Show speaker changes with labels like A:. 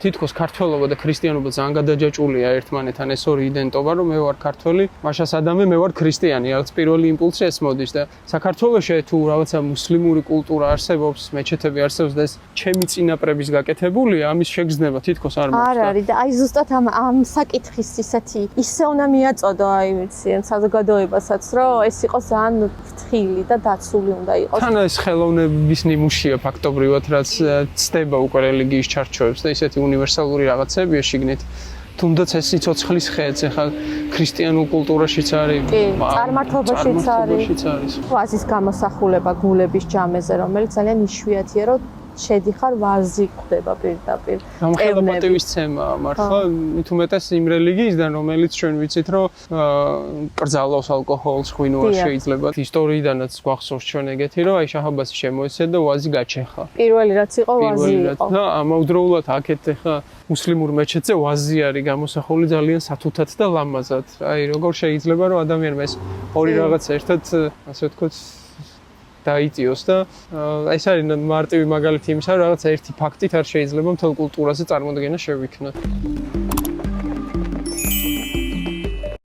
A: თითქოს ქართველობა და ქრისტიანობა ძალიან გადაჯაჭვულია ერთმანეთთან ეს ორი იდენტობა, რომ მე ვარ ქართველი, მაშა სადამე მე ვარ ქრისტიანი, რაღაც პირველი იმპულსი ეს მოდის და საქართველოში თუ რაღაცა მუსლიმური კულტურა არსებობს, მეჩეთები არსებობს და ეს ჩემი წინაპრების გაკეთებულია, ამის შეგრძნება თითქოს არ მოხდა.
B: არ არის და აი ზუსტად ამ საკითხის ისეთი ისე უნდა მიაწოდო აი ვიცი, საზოგადოებასაც, რომ ეს იყოს ძალიან ფრთხილი და დაცული უნდა იყოს.
A: თან ეს ხელოვნების ნიმუშია ფაქტობრივად, რაც ცდება უკვე რელიგიის ჩარჩოებს და ისეთი უნივერსალური რაღაცებია შიგნით. თუნდაც ეს სიცოცხლის ხეც ახლა ქრისტიანულ კულტურაშიც არის,
B: წარმართობაშიც არის. ვაზის გამოსახულება გულების ჯამეზე, რომელიც ძალიან იშვიათია, რომ შედიხარ ვაზი ხდება პირდაპირ.
A: გამხელა პატივისცემაა, მართლა, მით უმეტეს იმ რელიგიისგან, რომელიც ჩვენ ვიცით, რომ კრძალავს ალკოჰოლს, ღვინოას შეიძლება. ისტორიიდანაც გვახსოვს ჩვენ ეგეთი, რომ აი შაჰ-აბასი შემოეცედა და ვაზი გაჩეხა.
B: პირველი რაც იყო ვაზი იყო.
A: და ამავდროულად აქეთ ახლა მუსლიმურ მეჩეთზე ვაზი არის გამოსახული ძალიან სათუთად და ლამაზად. აი როგორ შეიძლება რომ ადამიანმა ეს ორი რაღაც ერთად, ასე ვთქვათ, დაიწიოს და ეს არის მარტივი მაგალითი იმისა, რომ რაღაც ერთი ფაქტით არ შეიძლება მთელ კულტურაზე წარმოდგენა შევიქნათ.